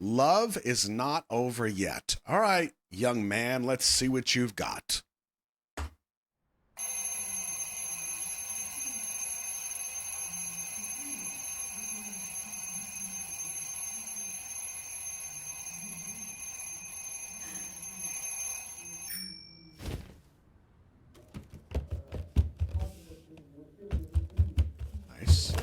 Love is not over yet. All right, young man, let's see what you've got. Nice.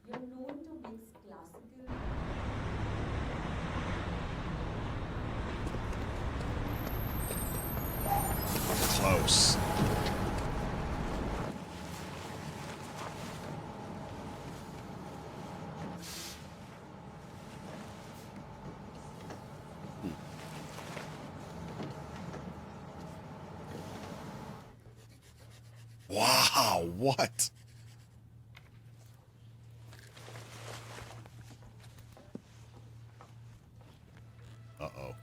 You're known to mix classical. Close. Wow, what? Uh-oh.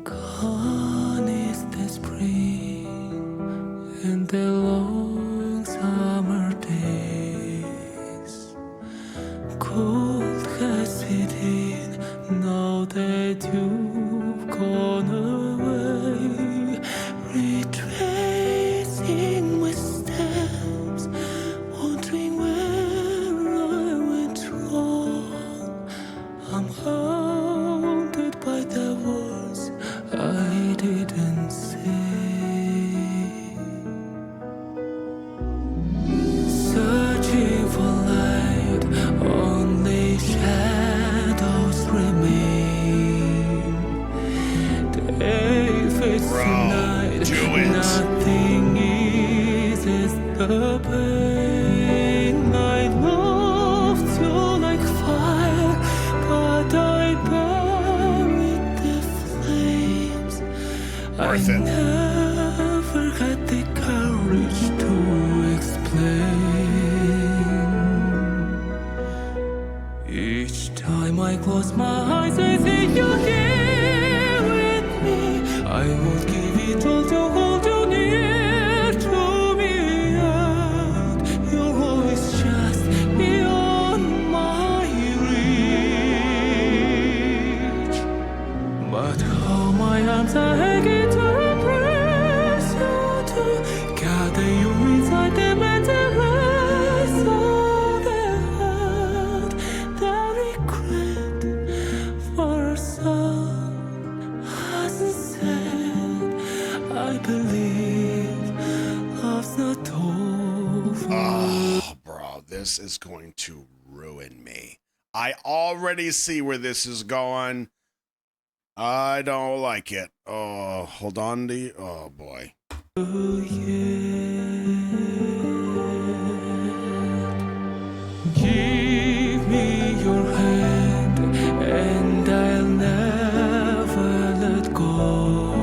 Gone is the spring and the long summer days. Cold has set in now that you've gone away. Retracing my steps, wondering where I went wrong. I'm haunted by the words I didn't say. Searching for light, only shadows remain. Day fades Bro, tonight, do it. nothing eases the pain. I loved you like fire, but I buried the flames. Worth I it. never had the courage to explain. Each time I close my eyes, I think you're here with me. I would give it all to hold you near to me, and you're always just beyond my reach. But how my arms are aching to embrace you, to gather you inside them and erase all the hurt, the regret for a soul hasn't said. I believe love's not over. Oh, bro, this is going to ruin me. I already see where this is going. I don't like it. Oh, hold on to oh boy. Oh, yeah. Give me your hand, and I'll never let go.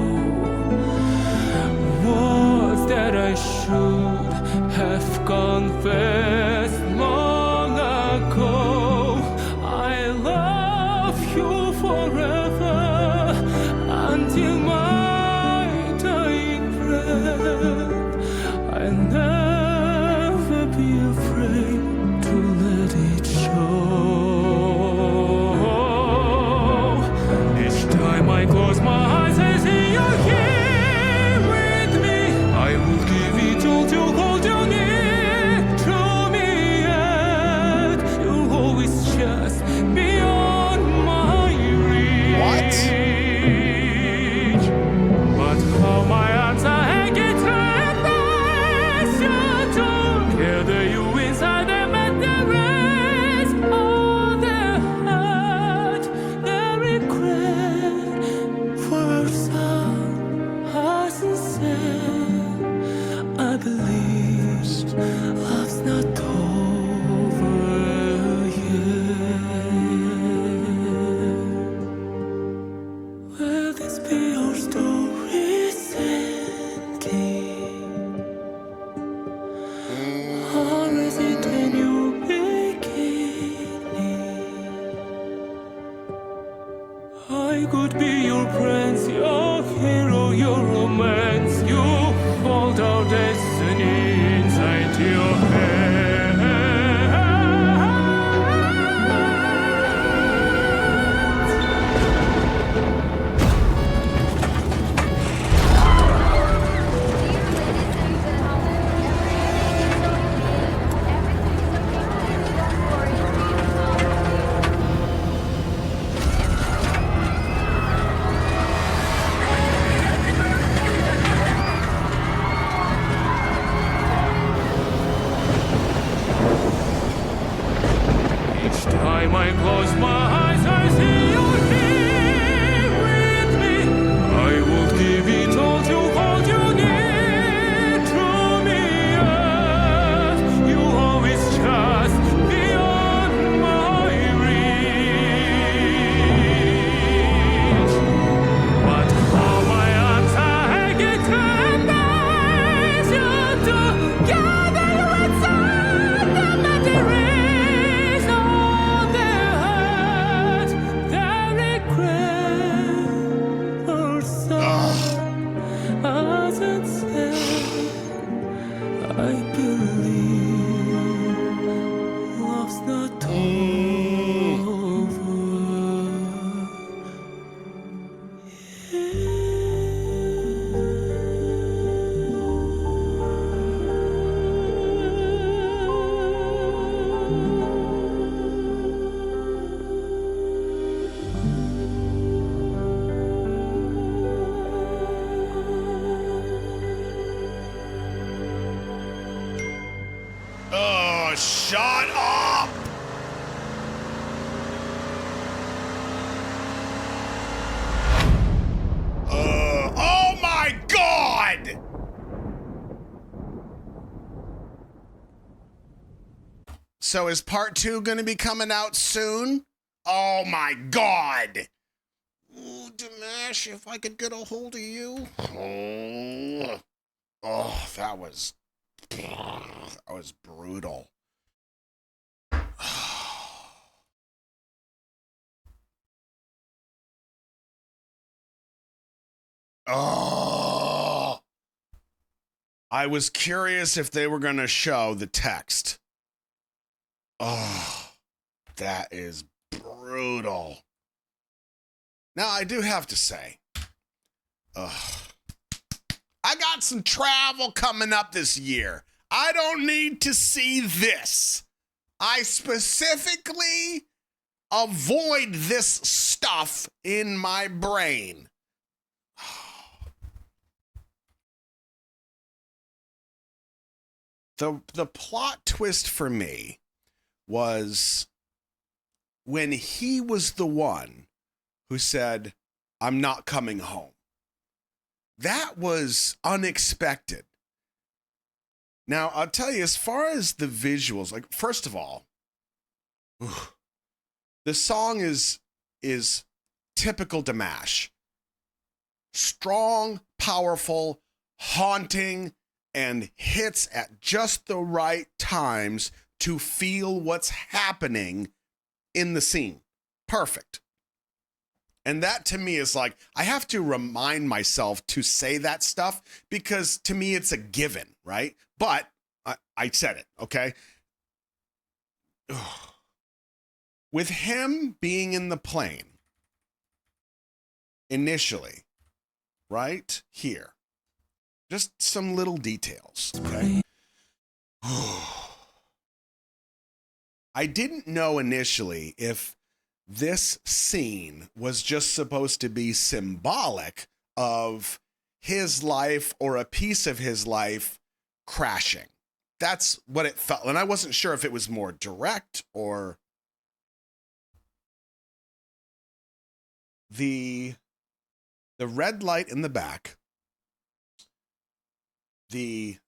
Words that I should have confessed long ago. I love you forever until my dying breath. I could be your prince, your hero, your romance. You hold our destiny inside your hands. Each time I close my eyes, I see you here with me. I would give it all to hold you near to me. Yes, you always just beyond my reach. But how my arms are hanging to embrace you together inside the materials of their hearts. Their regret or sorrow as it said, I believe love's not Oh, shut up! Oh my God! So is part 2 going to be coming out soon? Oh my God! Ooh, Dimash, if I could get a hold of you. Oh, that was brutal. Oh, I was curious if they were going to show the text. Oh, that is brutal. Now, I do have to say, I got some travel coming up this year. I don't need to see this. I specifically avoid this stuff in my brain. The plot twist for me was when he was the one who said, "I'm not coming home." That was unexpected. Now, I'll tell you, as far as the visuals, like, first of all, the song is typical Dimash. Strong, powerful, haunting, and hits at just the right times to feel what's happening in the scene. Perfect. And that to me is like, I have to remind myself to say that stuff because to me it's a given, right? But I said it, okay? With him being in the plane initially, right here, just some little details, okay? I didn't know initially if this scene was just supposed to be symbolic of his life or a piece of his life crashing. That's what it felt. And I wasn't sure if it was more direct or the red light in the back, the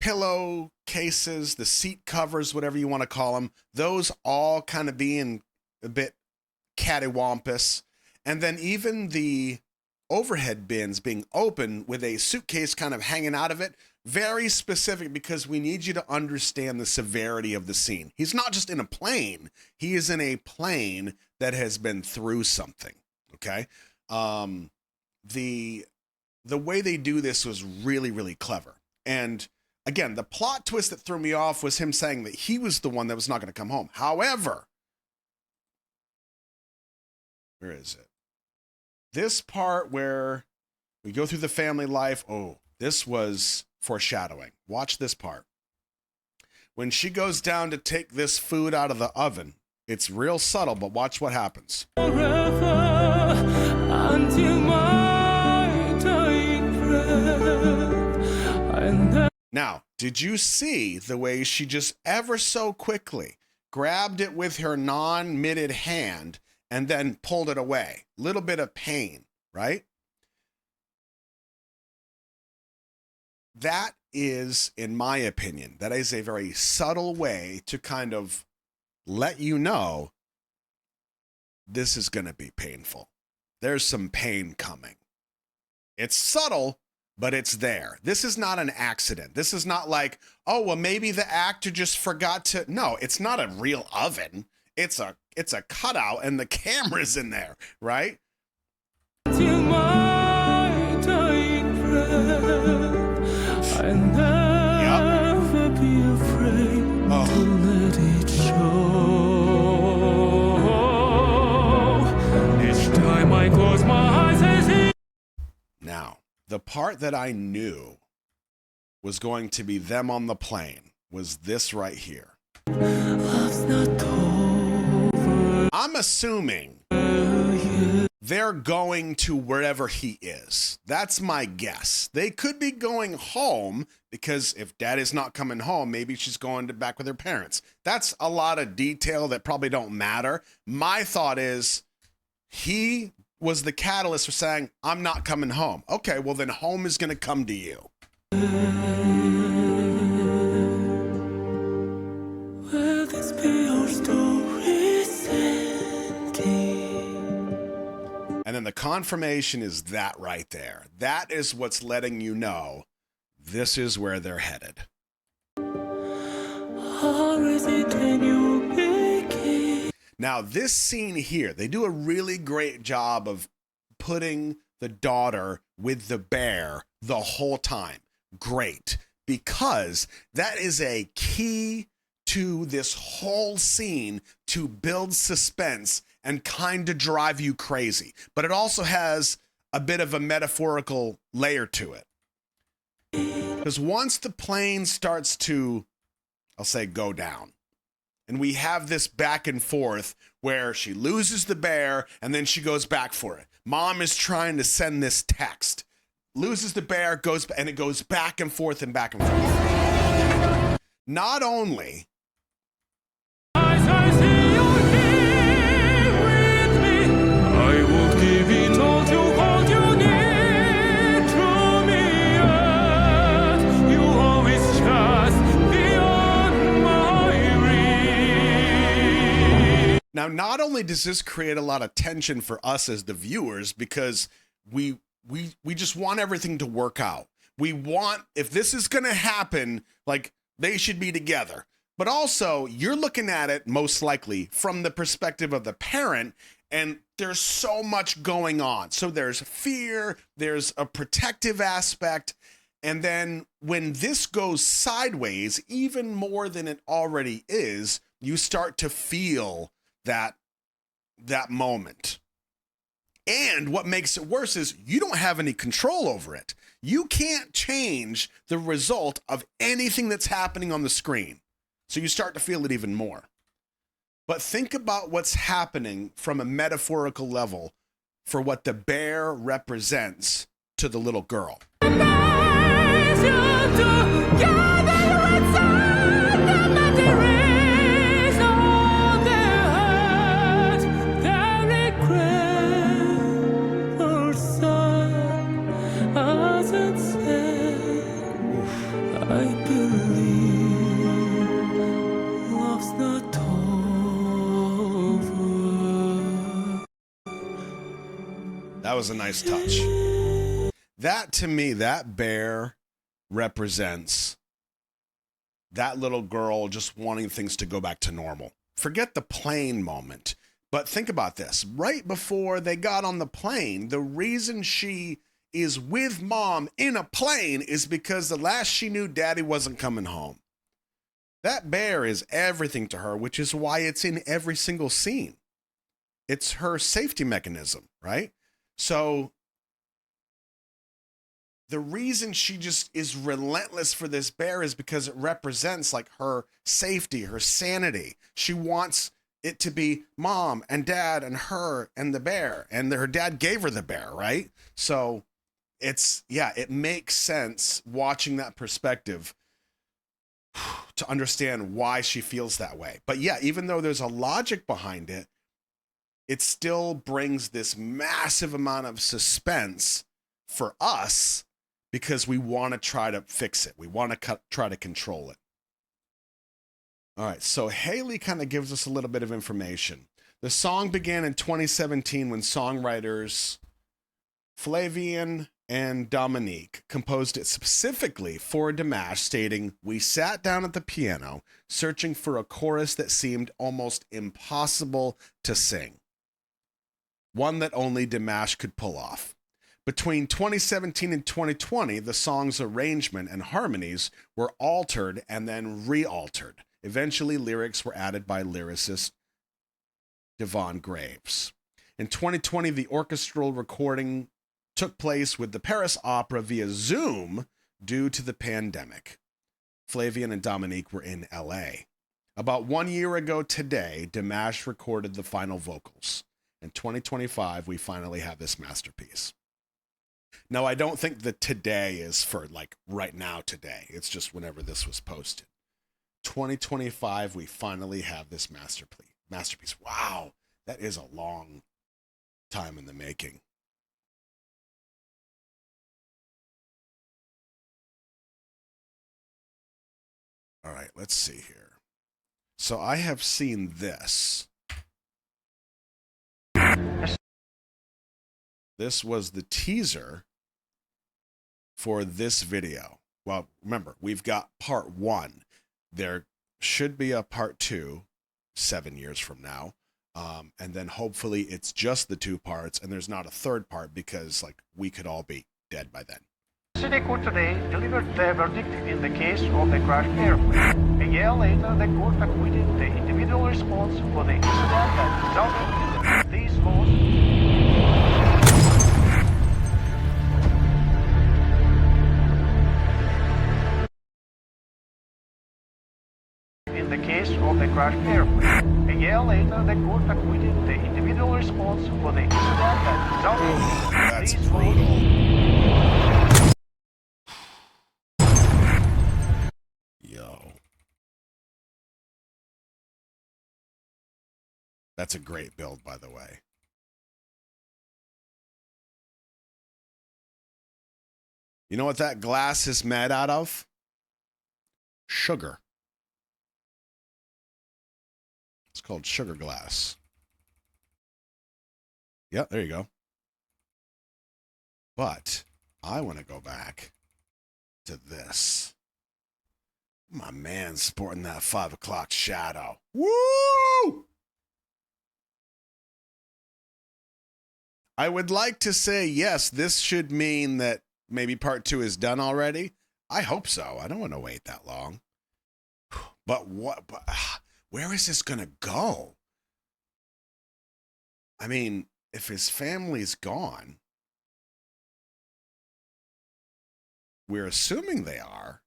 pillow cases, the seat covers, whatever you want to call them, those all kind of being a bit cattywampus. And then even the overhead bins being open with a suitcase kind of hanging out of it. Very specific because we need you to understand the severity of the scene. He's not just in a plane. He is in a plane that has been through something. Okay. The way they do this was really, really clever. And again, the plot twist that threw me off was him saying that he was the one that was not going to come home. However, where is it? This part where we go through the family life. Oh, this was foreshadowing. Watch this part. When she goes down to take this food out of the oven, it's real subtle, but watch what happens. Forever, until my dying breath, and Now, did you see the way she just ever so quickly grabbed it with her non-mitted hand and then pulled it away? Little bit of pain, right? That is, in my opinion, that is a very subtle way to kind of let you know this is going to be painful. There's some pain coming. It's subtle, but it's there. This is not an accident. This is not like, oh, well, maybe the actor just forgot to. No, it's not a real oven. It's a cutout and the camera's in there, right? until my dying breath, I never be afraid to let it show. Each time I close my eyes, I see. Now, the part that I knew was going to be them on the plane was this right here. Love's not over. I'm assuming they're going to wherever he is. That's my guess. They could be going home because if dad is not coming home, maybe she's going back with her parents. That's a lot of detail that probably don't matter. My thought is he was the catalyst for saying, I'm not coming home. Okay, well then home is going to come to you. Will this be our story's ending? And then the confirmation is that right there. That is what's letting you know this is where they're headed. Or is it a new beginning? Now, this scene here, they do a really great job of putting the daughter with the bear the whole time. Great. Because that is a key to this whole scene to build suspense and kind of drive you crazy. But it also has a bit of a metaphorical layer to it. Because once the plane starts to, I'll say, go down, and we have this back and forth where she loses the bear and then she goes back for it. Mom is trying to send this text, loses the bear, goes, and it goes back and forth and back and forth. Not only As I see you here with me, I would give it all to hold you near to me. Yet you always just beyond my reach. Now, not only does this create a lot of tension for us as the viewers, because we just want everything to work out. We want, if this is going to happen, like they should be together. But also, you're looking at it most likely from the perspective of the parent, and there's so much going on. So there's fear, there's a protective aspect, and then when this goes sideways, even more than it already is, you start to feel that moment. And what makes it worse is you don't have any control over it. You can't change the result of anything that's happening on the screen. So you start to feel it even more. But think about what's happening from a metaphorical level for what the bear represents to the little girl. As you together inside the materials of their hearts, their regret or sun as it said, I believe love's not over. That was a nice touch. That, to me, that bear represents that little girl just wanting things to go back to normal. Forget the plane moment. But think about this. Right before they got on the plane, the reason she is with mom in a plane is because the last she knew, daddy wasn't coming home. That bear is everything to her, which is why it's in every single scene. It's her safety mechanism, right? So the reason she just is relentless for this bear is because it represents like her safety, her sanity. She wants it to be mom and dad and her and the bear, and her dad gave her the bear, right? So it makes sense watching that perspective to understand why she feels that way. But yeah, even though there's a logic behind it, it still brings this massive amount of suspense for us because we want to try to fix it. We want to try to control it. All right, so Haley kind of gives us a little bit of information. The song began in 2017 when songwriters Flavian and Dominique composed it specifically for Dimash, stating, "We sat down at the piano, searching for a chorus that seemed almost impossible to sing. One that only Dimash could pull off. Between 2017 and 2020, the song's arrangement and harmonies were altered and then re-altered. Eventually, lyrics were added by lyricist Devon Graves. In 2020, the orchestral recording took place with the Paris Opera via Zoom due to the pandemic. Flavian and Dominique were in LA. About 1 year ago today, Dimash recorded the final vocals. In 2025, we finally have this masterpiece." Now, I don't think the today is for like right now today. It's just whenever this was posted. 2025, we finally have this masterpiece. Wow, that is a long time in the making. All right, let's see here. So I have seen this. This was the teaser for this video. Well, remember, we've got part 1. There should be a part 2 7 years from now. And then hopefully it's just the 2 parts and there's not a third part because like we could all be dead by then. City Court today delivered their verdict in the case of the crashed airplane. A year later, the court acquitted the individual response for the incident that resulted in these laws. In the case of the crashed airplane. A year later, the court acquitted the individual response for the incident that resulted in these laws. Yo. That's a great build, by the way. You know what that glass is made out of? Sugar. It's called sugar glass. Yeah, there you go. But I want to go back to this. My man sporting that 5 o'clock shadow. Woo! I would like to say, yes, this should mean that maybe part 2 is done already. I hope so. I don't want to wait that long. But where is this going to go? I mean, if his family's gone, we're assuming they are.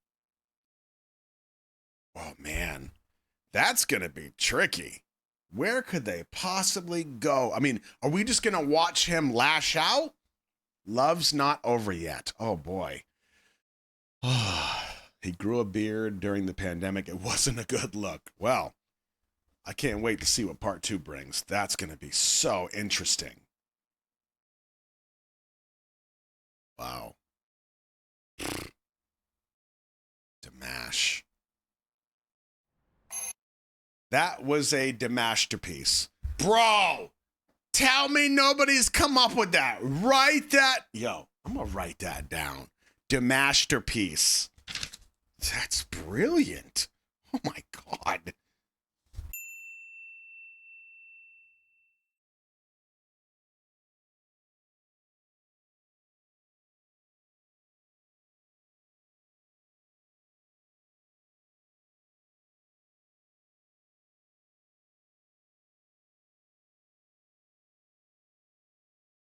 Oh, man, that's going to be tricky. Where could they possibly go? I mean, are we just going to watch him lash out? Love's not over yet. Oh, boy. He grew a beard during the pandemic. It wasn't a good look. Well, I can't wait to see what part 2 brings. That's going to be so interesting. Wow. Dimash. That was a Dimashterpiece. Bro, tell me nobody's come up with that. Write that. Yo, I'm going to write that down. Dimashterpiece. That's brilliant. Oh, my God.